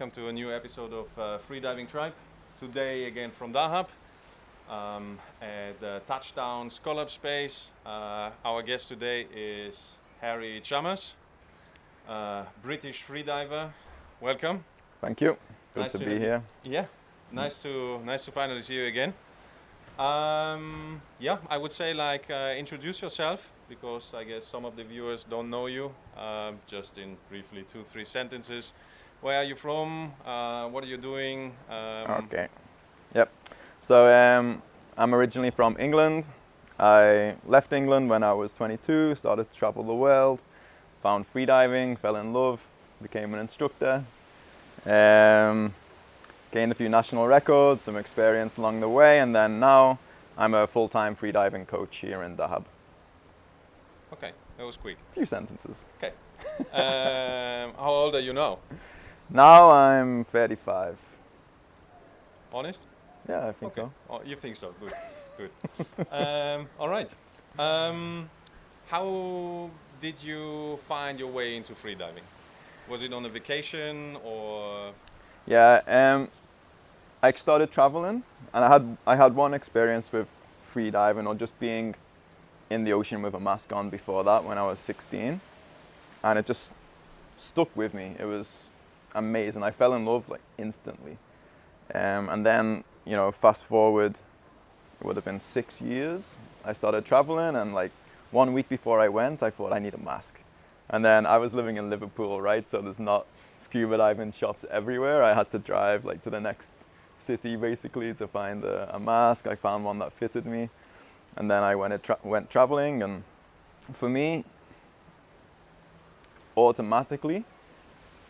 welcome to a new episode of Freediving Tribe. Today again from Dahab at the Touchdown Scallop Space. Our guest today is Harry Chamas, British freediver. Welcome. Thank you. Good Nice to be here. Yeah, nice to finally see you again. Yeah, I would say introduce yourself, because I guess some of the viewers don't know you. Just in briefly 2-3 sentences. Where are you from? What are you doing? Okay. Yep. So I'm originally from England. I left England when I was 22, started to travel the world, found freediving, fell in love, became an instructor, gained a few national records, some experience along the way, and then now I'm a full-time freediving coach here in Dahab. Okay, that was quick. A few sentences. Okay. How old are you now? Now I'm 35. Honest? Yeah, I think Okay. so. Oh, you think so? Good, good. All right. How did you find your way into freediving? Was it on a vacation or? Yeah, I started traveling, and I had one experience with freediving, or just being in the ocean with a mask on before that when I was 16, and it just stuck with me. It was amazing. I fell in love like instantly, and then fast forward, it would have been 6 years. I started traveling, and like 1 week before I went, I thought I need a mask, and then I was living in Liverpool, right? So there's not scuba diving shops everywhere. I had to drive like to the next city basically to find a mask. I found one that fitted me, and then I went traveling, and for me, automatically,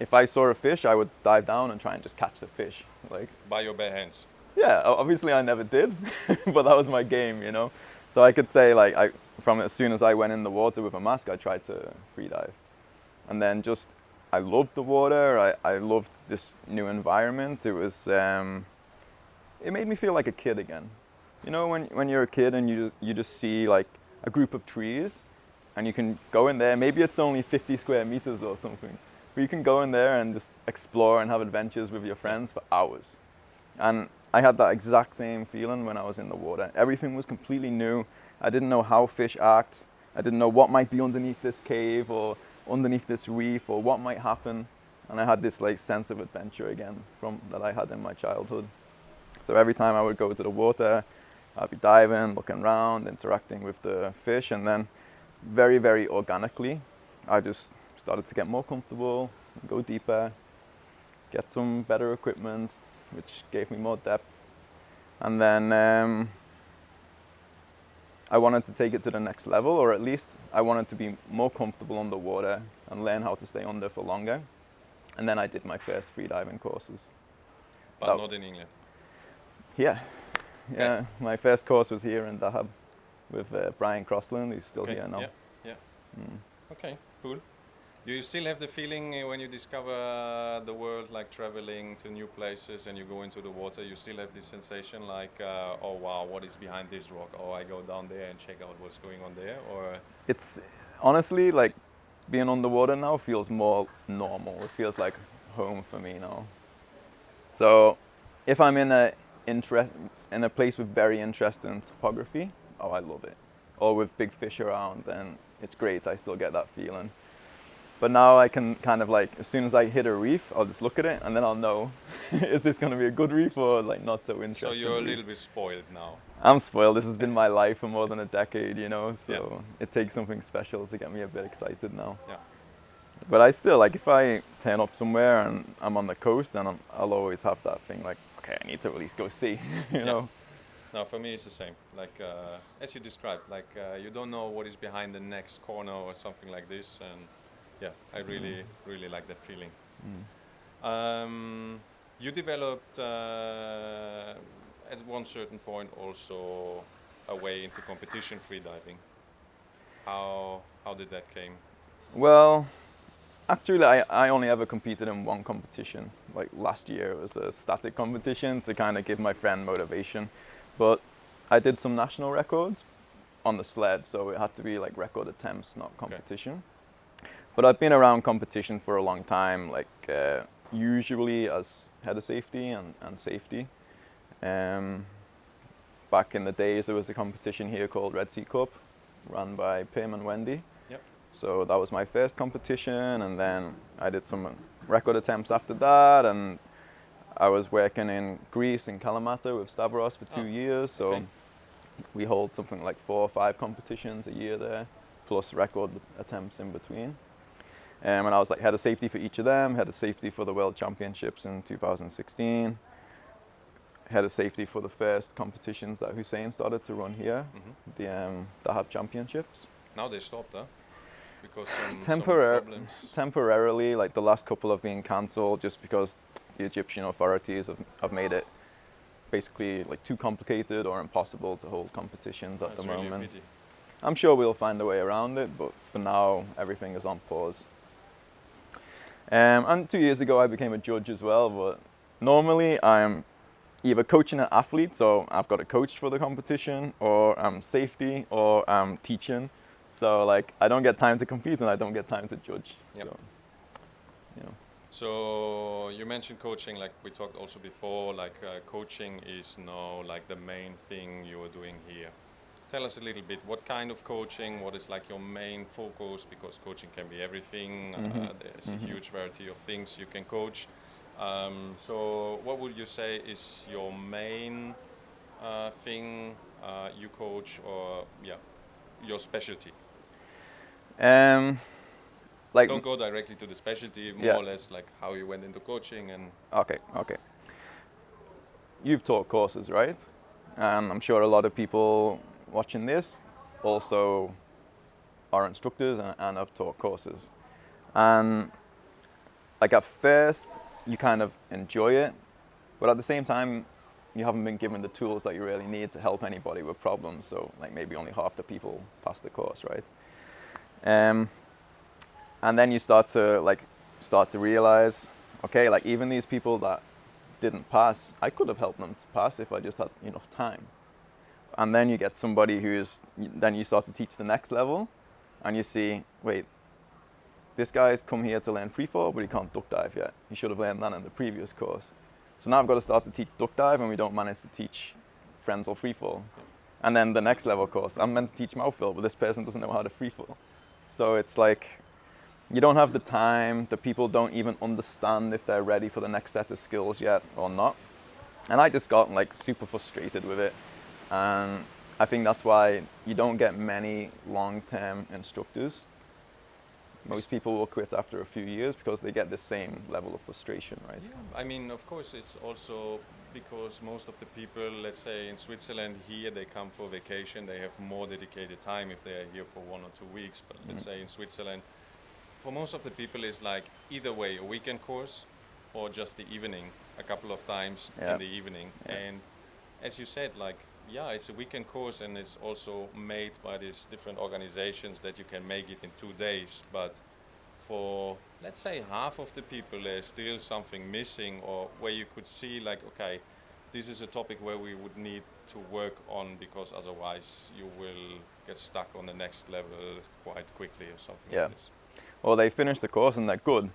if I saw a fish, I would dive down and try and just catch the fish. Like, By your bare hands? yeah, obviously I never did, but that was my game. So I could say from as soon as I went in the water with a mask, I tried to free dive, and then I loved the water. I loved this new environment. It was it made me feel like a kid again. When you're a kid and you just see like a group of trees, and you can go in there. Maybe it's only 50 square meters or something, but you can go in there and just explore and have adventures with your friends for hours. And I had that exact same feeling when I was in the water. Everything was completely new. I didn't know how fish act. I didn't know what might be underneath this cave or underneath this reef, or what might happen. And I had this like sense of adventure again from that I had in my childhood. So every time I would go to the water, I'd be diving, looking around, interacting with the fish, and then very, very organically, I just started to get more comfortable, go deeper, get some better equipment, which gave me more depth. And then I wanted to take it to the next level, or at least I wanted to be more comfortable underwater and learn how to stay under for longer. And then I did my first freediving courses. But not in England? Yeah. Yeah, my first course was here in Dahab with Brian Crossland. He's still here now. Yeah. Okay, cool. Do you still have the feeling when you discover the world, like traveling to new places and you go into the water, you still have this sensation like, oh wow, what is behind this rock? Oh, I go down there and check out what's going on there? Or it's honestly like being underwater now feels more normal. It feels like home for me now. So if I'm in a place with very interesting topography, oh, I love it. Or with big fish around, then it's great. I still get that feeling. But now I can kind of like, as soon as I hit a reef, I'll just look at it and then I'll know, is this going to be a good reef or like not so interesting? So you're a little bit spoiled now. I'm spoiled. This has been my life for more than a decade, so Yeah. It takes something special to get me a bit excited now. Yeah. But I still, like, if I turn up somewhere and I'm on the coast, then I'll always have that thing like, okay, I need to at least go see, you know. No, for me it's the same. Like as you described, like you don't know what is behind the next corner or something like this, and yeah, I really, really like that feeling. You developed at one certain point also a way into competition freediving. How did that came? Well, actually, I only ever competed in one competition. Like last year, it was a static competition to kind of give my friend motivation. But I did some national records on the sled, so it had to be like record attempts, not competition. But I've been around competition for a long time. Like usually as head of safety and safety. Back in the days, there was a competition here called Red Sea Cup, run by Pim and Wendy. Yep. So that was my first competition, and then I did some record attempts after that, and I was working in Greece in Kalamata with Stavros for 2 years. So okay. we hold something like 4 or 5 competitions a year there, plus record attempts in between. And I was like head of safety for each of them, head of safety for the World Championships in 2016, head of safety for the first competitions that Hussein started to run here, the Dahab Championships. Now they stopped, huh? Because some problems. Temporarily, like the last couple have been cancelled just because the Egyptian authorities have made it basically like too complicated or impossible to hold competitions at the moment. Really a pity. I'm sure we'll find a way around it, but for now everything is on pause. And 2 years ago I became a judge as well, but normally I'm either coaching an athlete, so I've got a coach for the competition, or I'm safety, or I'm teaching. So like I don't get time to compete and I don't get time to judge. Yep. So, you know. So you mentioned coaching, like we talked also before, like coaching is now like the main thing you are doing here. Tell us a little bit, what kind of coaching, what is like your main focus, because coaching can be everything, there's a huge variety of things you can coach. So what would you say is your main thing you coach, or your specialty? Like don't go directly to the specialty, more or less like how you went into coaching and... Okay. You've taught courses, right? And I'm sure a lot of people watching this also are instructors and have taught courses. And like at first, you kind of enjoy it, but at the same time, you haven't been given the tools that you really need to help anybody with problems. So like maybe only half the people pass the course, right? And then you start to realize, okay, like even these people that didn't pass, I could have helped them to pass if I just had enough time. And then you get somebody then you start to teach the next level, and you see, wait, this guy's come here to learn free fall, but he can't duck dive yet. He should have learned that in the previous course. So now I've got to start to teach duck dive, and we don't manage to teach Frenzel free fall. And then the next level course, I'm meant to teach mouth fill, but this person doesn't know how to free fall. So it's like, you don't have the time, the people don't even understand if they're ready for the next set of skills yet or not. And I just got like super frustrated with it. And I think that's why you don't get many long-term instructors. Most people will quit after a few years because they get the same level of frustration, right? Yeah, I mean, of course, it's also because most of the people, let's say in Switzerland here, they come for vacation, they have more dedicated time if they are here for 1 or 2 weeks. But let's say in Switzerland, for most of the people, it's like either way, a weekend course or just the evening, a couple of times in the evening. And as you said, like, yeah, it's a weekend course, and it's also made by these different organizations that you can make it in 2 days. But for, let's say, half of the people, there's still something missing, or where you could see like, okay, this is a topic where we would need to work on, because otherwise you will get stuck on the next level quite quickly or something like this. Or they finish the course and they're good,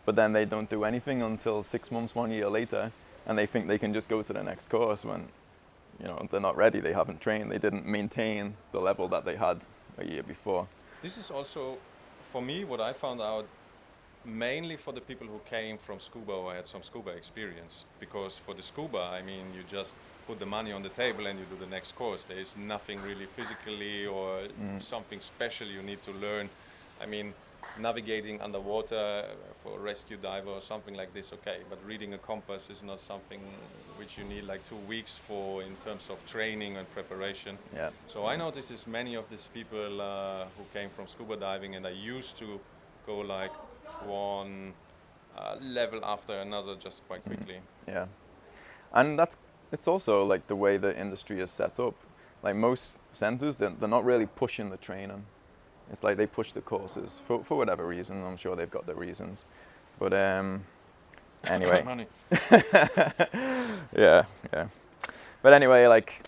but then they don't do anything until 6 months, 1 year later, and they think they can just go to the next course when, they're not ready, they haven't trained, they didn't maintain the level that they had a year before. This is also, for me, what I found out, mainly for the people who came from scuba or had some scuba experience. Because for the scuba, I mean, you just put the money on the table and you do the next course. There is nothing really physically or something special you need to learn. I mean, navigating underwater for a rescue diver or something like this, okay, but reading a compass is not something which you need like 2 weeks for in terms of training and preparation. Yeah. So I noticed is many of these people who came from scuba diving, and I used to go like one level after another just quite quickly. Yeah, and it's also like the way the industry is set up. Like most centers, they're not really pushing the training. It's like they push the courses for whatever reason. I'm sure they've got their reasons. But anyway. Money. Yeah. But anyway, like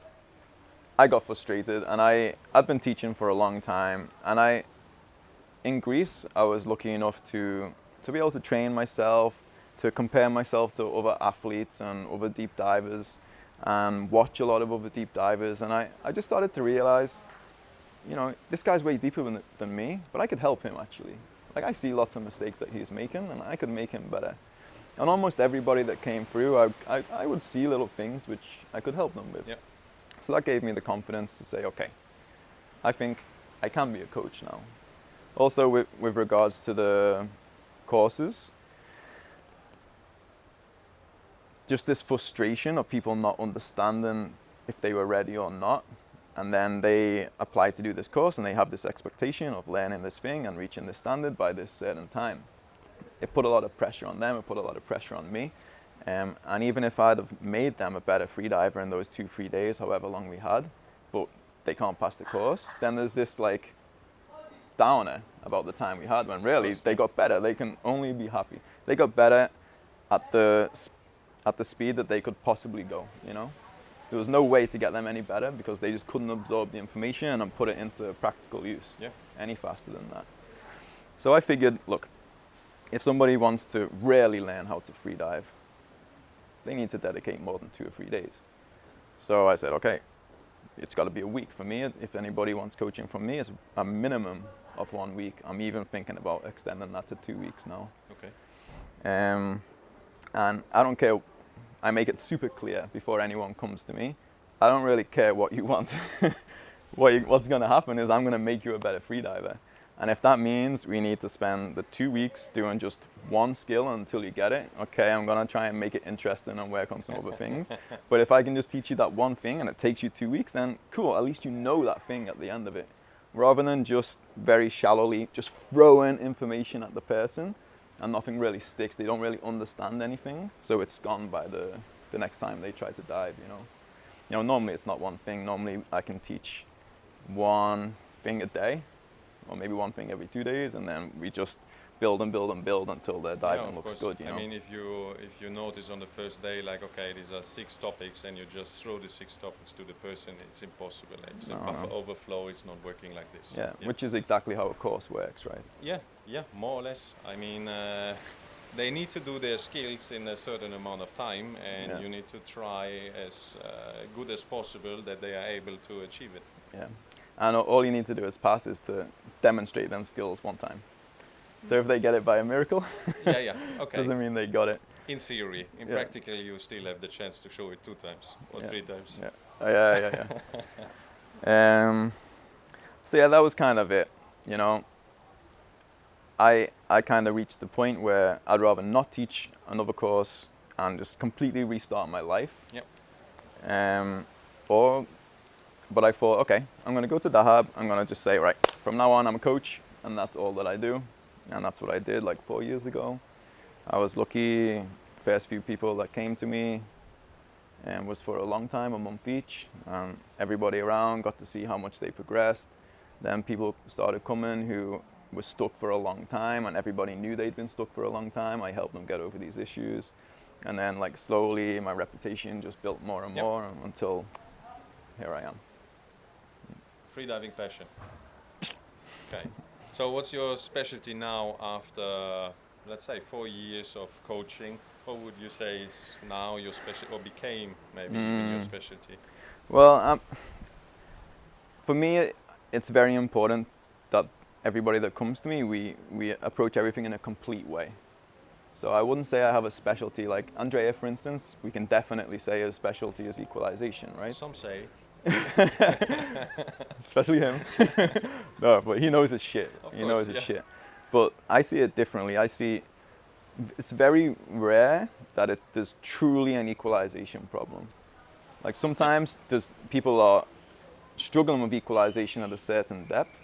I got frustrated, and I'd been teaching for a long time, and in Greece I was lucky enough to be able to train myself, to compare myself to other athletes and other deep divers and watch a lot of other deep divers. And I just started to realize, you know, this guy's way deeper than me, but I could help him actually. Like I see lots of mistakes that he's making and I could make him better. And almost everybody that came through, I would see little things which I could help them with. Yep. So that gave me the confidence to say, okay, I think I can be a coach now. Also with regards to the courses, just this frustration of people not understanding if they were ready or not. And then they apply to do this course and they have this expectation of learning this thing and reaching this standard by this certain time. It put a lot of pressure on them, it put a lot of pressure on me. And even if I'd have made them a better freediver in those 2-3 days, however long we had, but they can't pass the course, then there's this like downer about the time we had when really they got better. They can only be happy. They got better at the speed that they could possibly go, you know? There was no way to get them any better because they just couldn't absorb the information and put it into practical use any faster than that. So I figured, look, if somebody wants to really learn how to freedive, they need to dedicate more than 2 or 3 days. So I said, okay, it's got to be a week for me. If anybody wants coaching from me, it's a minimum of 1 week. I'm even thinking about extending that to 2 weeks now. Okay. And I don't care. I make it super clear before anyone comes to me. I don't really care what you want. What's going to happen is I'm going to make you a better freediver. And if that means we need to spend the 2 weeks doing just one skill until you get it, okay, I'm going to try and make it interesting and work on some other things. But if I can just teach you that one thing and it takes you 2 weeks, then cool, at least you know that thing at the end of it. Rather than just very shallowly just throwing information at the person and nothing really sticks. They don't really understand anything, so it's gone by the next time they try to dive, you know. You know, normally it's not one thing. Normally I can teach one thing a day, or maybe one thing every 2 days, and then we just build and build and build until the diving looks good, you know. I mean, if you notice on the first day, like, okay, these are 6 topics, and you just throw the 6 topics to the person, it's impossible. It's a buffer overflow. It's not working like this. Yeah, which is exactly how a course works, right? Yeah, more or less. I mean, they need to do their skills in a certain amount of time, and you need to try as good as possible that they are able to achieve it. Yeah, and all you need to do as pass is to demonstrate them skills one time. So if they get it by a miracle, okay, doesn't mean they got it. In theory, in practical, you still have the chance to show it 2 times or 3 times. So yeah, that was kind of it. You know, I kind of reached the point where I'd rather not teach another course and just completely restart my life. But I thought, okay, I'm going to go to Dahab. I'm going to just say, right, from now on, I'm a coach, and that's all that I do. And that's what I did like 4 years ago. I was lucky. First few people that came to me and was for a long time, a month each. Everybody around got to see how much they progressed. Then people started coming who were stuck for a long time, and everybody knew they'd been stuck for a long time. I helped them get over these issues. And then like slowly my reputation just built more and more until here I am. Freediving passion. Okay. So what's your specialty now after, let's say, 4 years of coaching? What would you say is now your specialty, or became maybe even your specialty? Well, for me, it's very important that everybody that comes to me, we approach everything in a complete way. So I wouldn't say I have a specialty. Like Andrea, for instance, we can definitely say his specialty is equalization, right? Some say. Especially him. No, but he knows his shit. He knows his shit. But I see it differently. I see it's very rare that there's truly an equalization problem. Like sometimes people are struggling with equalization at a certain depth,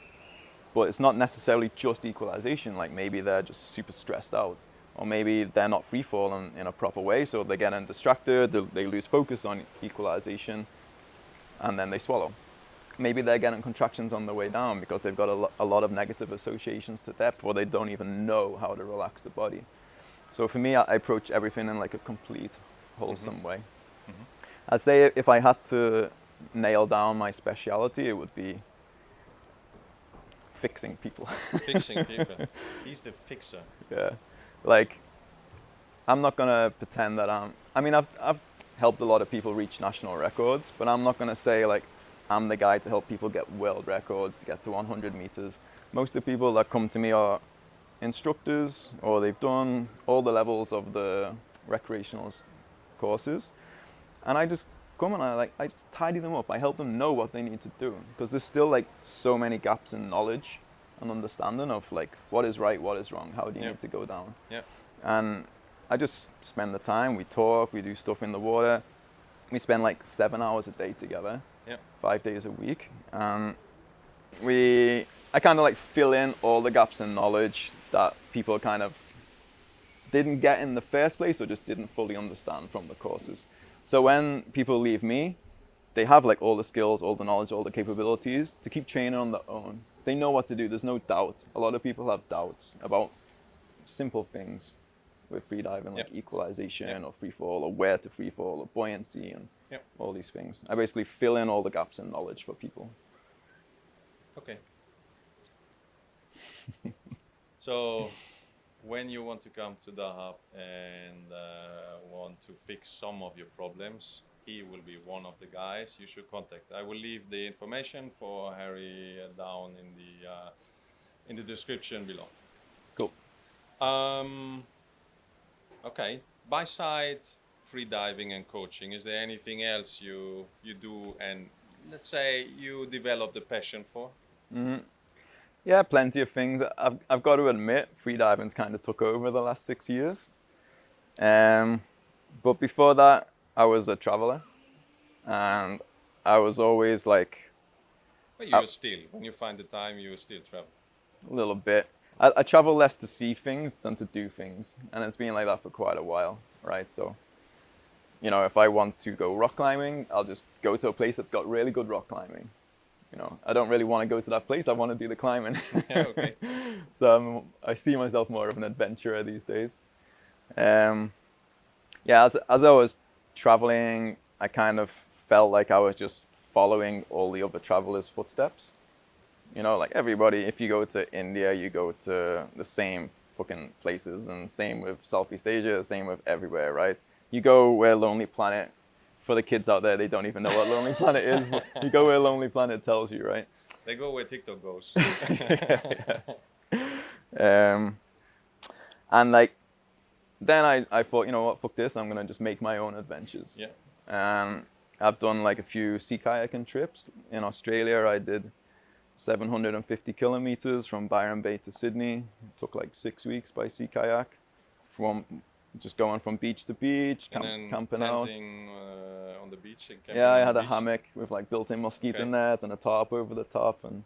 but it's not necessarily just equalization. Like maybe they're just super stressed out, or maybe they're not free falling in a proper way, so they're getting distracted, they lose focus on equalization, and then they swallow. Maybe they're getting contractions on the way down because they've got a lot of negative associations to depth, or they don't even know how to relax the body. So for me, I approach everything in like a complete, wholesome way. I'd say if I had to nail down my speciality, it would be fixing people. Fixing people. He's the fixer. Yeah. Like, I'm not gonna pretend that I mean, I've helped a lot of people reach national records, but I'm not gonna say like I'm the guy to help people get world records to get to 100 meters. Most of the people that come to me are instructors, or they've done all the levels of the recreational courses, and I just come and I just tidy them up. I help them know what they need to do, because there's still like so many gaps in knowledge and understanding of like what is right, what is wrong, how do you need to go down. And I just spend the time. We talk, we do stuff in the water. We spend like 7 hours a day together, 5 days a week. I kind of like fill in all the gaps in knowledge that people kind of didn't get in the first place or just didn't fully understand from the courses. So when people leave me, they have like all the skills, all the knowledge, all the capabilities to keep training on their own. They know what to do. There's no doubt. A lot of people have doubts about simple things with freediving, like equalization or free fall, or where to free fall, or buoyancy, and all these things. I basically fill in all the gaps in knowledge for people. Okay. So when you want to come to Dahab and want to fix some of your problems, he will be one of the guys you should contact. I will leave the information for Harry down in the description below. Cool. Okay. Beside free diving and coaching, is there anything else you do and let's say you develop the passion for? Mm-hmm. Yeah, plenty of things. I've got to admit, freediving's kind of took over the last 6 years. But before that, I was a traveler, and I was always like... But you still, when you find the time, you still travel. A little bit. I travel less to see things than to do things, and it's been like that for quite a while, right? So, you know, if I want to go rock climbing, I'll just go to a place that's got really good rock climbing. You know, I don't really want to go to that place. I want to do the climbing. Okay. So I see myself more of an adventurer these days. Yeah, as I was traveling, I kind of felt like I was just following all the other travelers' footsteps. You know, like everybody, if you go to India, you go to the same fucking places, and same with Southeast Asia, same with everywhere, right? You go where Lonely Planet, for the kids out there, they don't even know what Lonely Planet is, but you go where Lonely Planet tells you, right? They go where TikTok goes. And like, then I thought, you know what, fuck this, I'm gonna just make my own adventures. Yeah. I've done like a few sea kayaking trips. In Australia, I did 750 kilometers from Byron Bay to Sydney. It took like 6 weeks by sea kayak, from just going from beach to beach, camping out. On the beach. Yeah, I had a hammock with like built-in mosquito net and a tarp over the top, and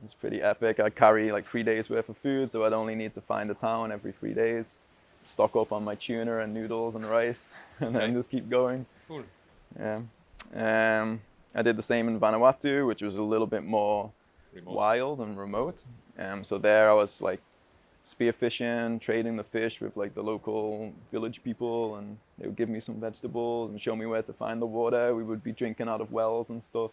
it's pretty epic. I carry like 3 days worth of food, so I'd only need to find a town every 3 days, stock up on my tuna and noodles and rice, and then just keep going. Cool. Yeah. I did the same in Vanuatu, which was a little bit more wild and remote. So there I was like spearfishing, trading the fish with like the local village people, and they would give me some vegetables and show me where to find the water. We would be drinking out of wells and stuff.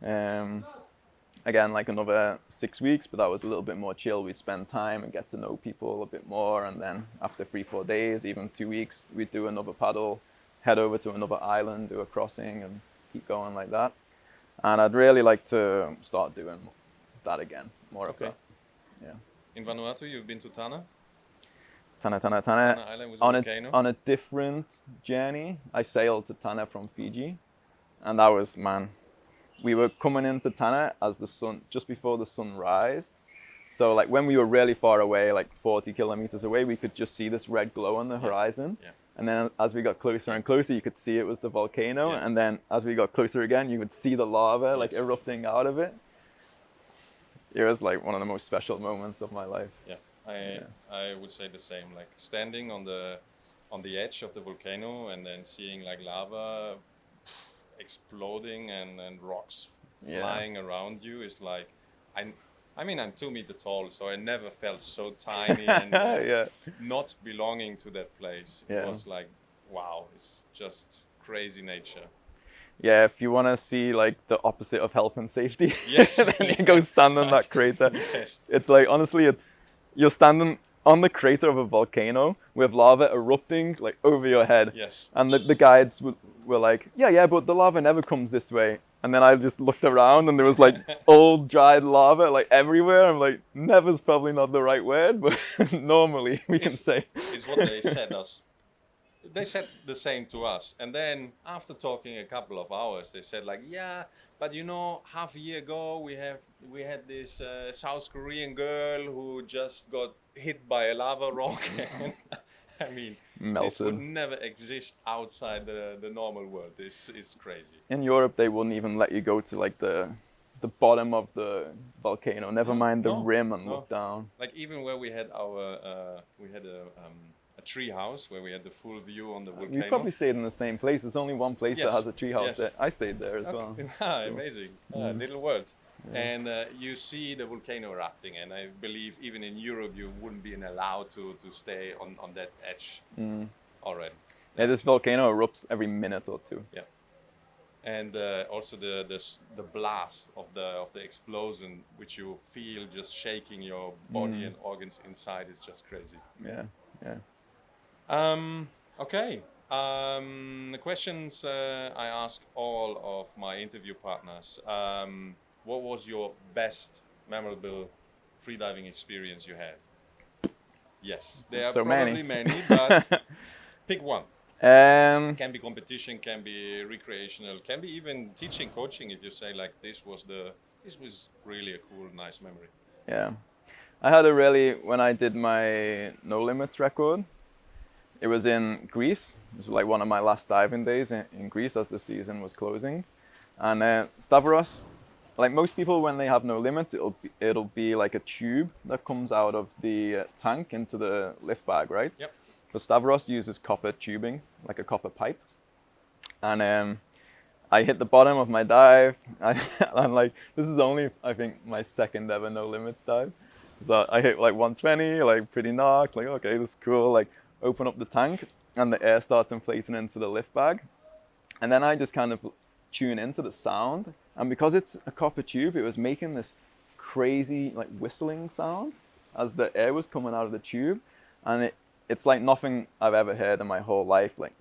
Again, like another 6 weeks, but that was a little bit more chill. We'd spend time and get to know people a bit more, and then after 3-4 days, even 2 weeks, we'd do another paddle, head over to another island, do a crossing, and keep going like that. And I'd really like to start doing that again, more of that. Yeah. In Vanuatu, you've been to Tanna? Tanna Island was a volcano. On a different journey. I sailed to Tanna from Fiji, and that was, man, we were coming into Tanna as the sun, just before the sun rised. So like when we were really far away, like 40 kilometers away, we could just see this red glow on the horizon. Yeah. And then as we got closer and closer, you could see it was the volcano. Yeah. And then as we got closer again, you would see the lava like erupting out of it. It was like one of the most special moments of my life. Yeah, I would say the same. Like standing on the edge of the volcano and then seeing like lava exploding and rocks flying around you is like, I mean, I'm 2 meters tall, so I never felt so tiny and not belonging to that place. It was like, wow, it's just crazy nature. Yeah, if you want to see like the opposite of health and safety, yes, then you go stand on that crater. Yes. It's like, honestly, you're standing on the crater of a volcano with lava erupting like over your head. Yes. And the guides were like, yeah, but the lava never comes this way. And then I just looked around and there was like old dried lava like everywhere. I'm like, never's probably not the right word, but normally we can say. It's what they said us. They said the same to us. And then after talking a couple of hours, they said like, yeah, but you know, half a year ago we had this South Korean girl who just got hit by a lava rock. I mean, this would Melted. never exist outside the normal world. This is crazy. In Europe, they wouldn't even let you go to like the bottom of the volcano. Never mind the rim and look down. Like even where we had our we had a tree house where we had the full view on the volcano. We probably stayed in the same place. There's only one place that has a tree house there. I stayed there as well. Amazing. Little world. Yeah. And you see the volcano erupting, and I believe even in Europe you wouldn't be allowed to stay on that edge already. Yeah, this volcano erupts every minute or two. Yeah. And also the blast of the explosion, which you feel just shaking your body and organs inside, is just crazy. Yeah. Okay. The questions I ask all of my interview partners. What was your best memorable freediving experience you had? Yes, there are So probably many, but pick one. Can be competition, can be recreational, can be even teaching, coaching. If you say like this was really a cool, nice memory. Yeah, I had when I did my no limits record. It was in Greece. It was like one of my last diving days in Greece as the season was closing, and Stavros. Like most people, when they have no limits, it'll be like a tube that comes out of the tank into the lift bag, right? Yep. But Stavros uses copper tubing, like a copper pipe. And I hit the bottom of my dive. I'm like, this is only, I think, my second ever no limits dive. So I hit like 120, like pretty knocked, like, okay, this is cool. Like open up the tank and the air starts inflating into the lift bag. And then I just kind of tune into the sound. And because it's a copper tube, it was making this crazy like whistling sound as the air was coming out of the tube. And it's like nothing I've ever heard in my whole life. Like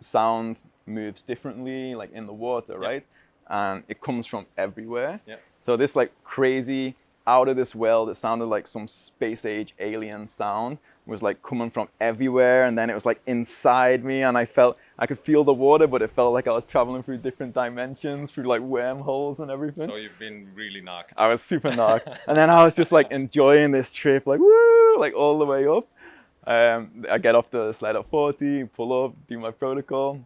sound moves differently like in the water, right? And it comes from everywhere. So this like crazy out of this world, it sounded like some space age alien sound was like coming from everywhere, and then it was like inside me, and I could feel the water, but it felt like I was traveling through different dimensions, through like wormholes and everything. So you've been really knocked. I was super knocked. And then I was just like enjoying this trip, like woo, like all the way up. I get off the sled at 40, pull up, do my protocol,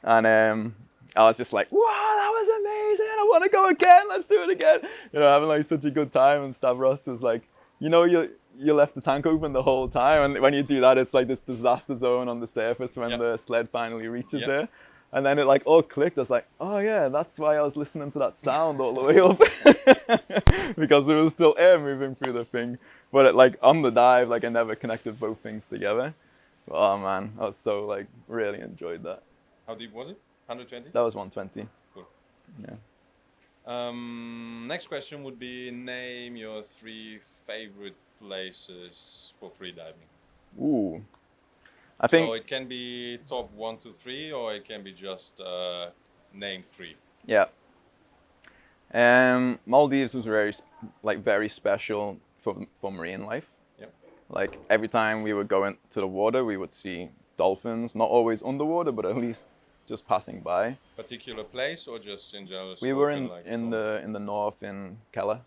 and I was just like, wow, that was amazing, I want to go again, let's do it again. You know, having like such a good time. And Stavros was like, you know, you left the tank open the whole time, and when you do that, it's like this disaster zone on the surface when the sled finally reaches there. And then it like all clicked. I was like, oh yeah, that's why I was listening to that sound all the way up. Because there was still air moving through the thing. But it, like on the dive, like I never connected both things together. Oh man, I was so like really enjoyed that. How deep was it? 120? That was 120. Cool. Yeah. Next question would be, name your 3 favorite places for freediving. Ooh. I think so it can be top 1 to 3, or it can be just name 3. Yeah. Maldives was very special for marine life. Yep. Like every time we would go into the water, we would see dolphins, not always underwater, but at least just passing by. Particular place or just in general? We were in the north in Kela.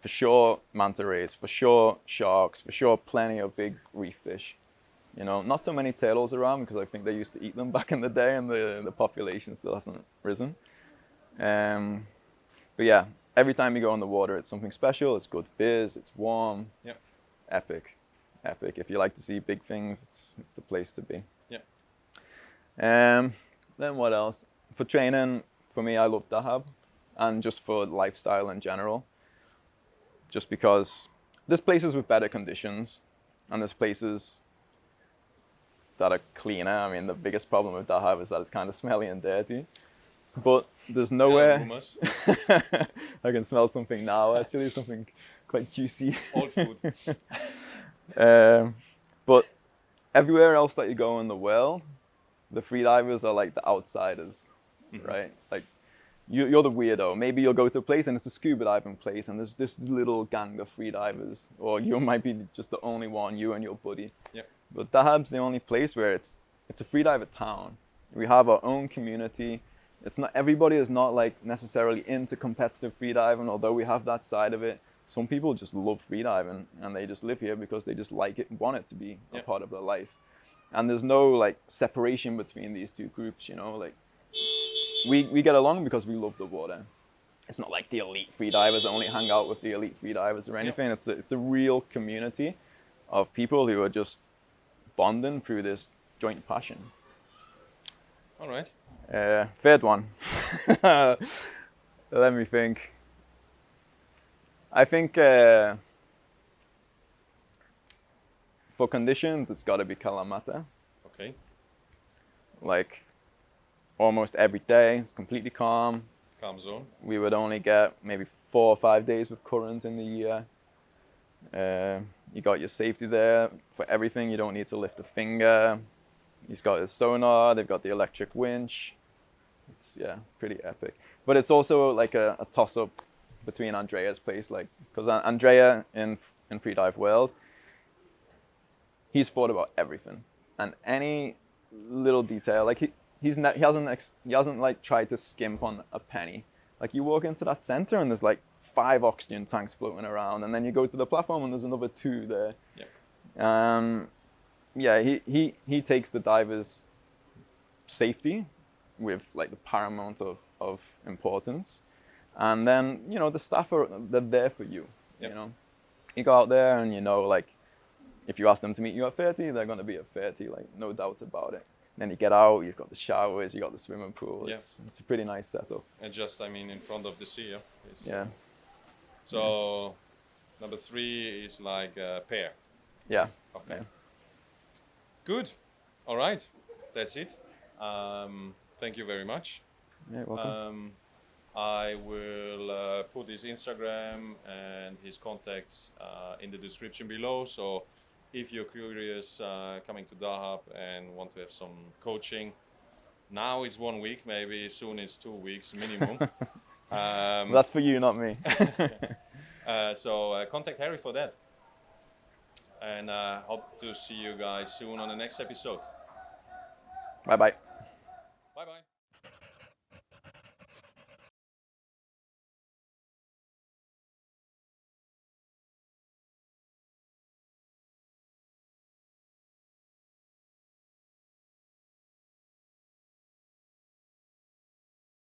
For sure manta rays, for sure sharks, for sure plenty of big reef fish. You know, not so many turtles around because I think they used to eat them back in the day, and the population still hasn't risen. But yeah, every time you go on the water, it's something special. It's good fizz. It's warm. Yep. Epic. If you like to see big things, it's the place to be. Yeah. Then what else? For training, for me, I love Dahab, and just for lifestyle in general. Just because there's places with better conditions, and there's places that are cleaner. I mean, the biggest problem with Dahab is that it's kind of smelly and dirty. But there's nowhere. I can smell something now. Actually, something quite juicy. Old food. But everywhere else that you go in the world, the freedivers are like the outsiders, right? Like you're the weirdo. Maybe you'll go to a place and it's a scuba diving place and there's this little gang of freedivers, or you might be just the only one, you and your buddy. Yep. But Dahab's the only place where it's a freediver town. We have our own community. It's not, everybody is not like necessarily into competitive freediving, although we have that side of it. Some people just love freediving and they just live here because they just like it and want it to be a part of their life. And there's no like separation between these two groups, you know, like we get along because we love the water. It's not like the elite freedivers only hang out with the elite freedivers or anything. It's a real community of people who are just bonding through this joint passion. All right. Third one. Let me think. I think for conditions, it's got to be Kalamata. Okay. Like almost every day, it's completely calm. Calm zone. We would only get maybe 4 or 5 days with current in the year. You got your safety there for everything. You don't need to lift a finger. He's got his sonar. They've got the electric winch. It's pretty epic. But it's also like a toss-up between Andrea's place, like because Andrea in Freediving World, he's thought about everything and any little detail. Like he hasn't like tried to skimp on a penny. Like you walk into that center and there's like 5 oxygen tanks floating around, and then you go to the platform and there's another 2 there. He takes the divers' safety with like the paramount of importance. And then, you know, the staff they're there for you. You know, you go out there and, you know, like if you ask them to meet you at 30, they're going to be at 30, like no doubt about it. Then you get out, you've got the showers, you got the swimming pool. It's a pretty nice setup. And just, I mean, in front of the sea. So number 3 is like a pair. Yeah. Okay. Good. All right. That's it. Thank you very much. Yeah, welcome. I will put his Instagram and his contacts in the description below. So if you're curious coming to Dahab and want to have some coaching, now it's 1 week, maybe soon it's 2 weeks minimum. That's for you, not me. So contact Harry for that. And hope to see you guys soon on the next episode. Bye-bye.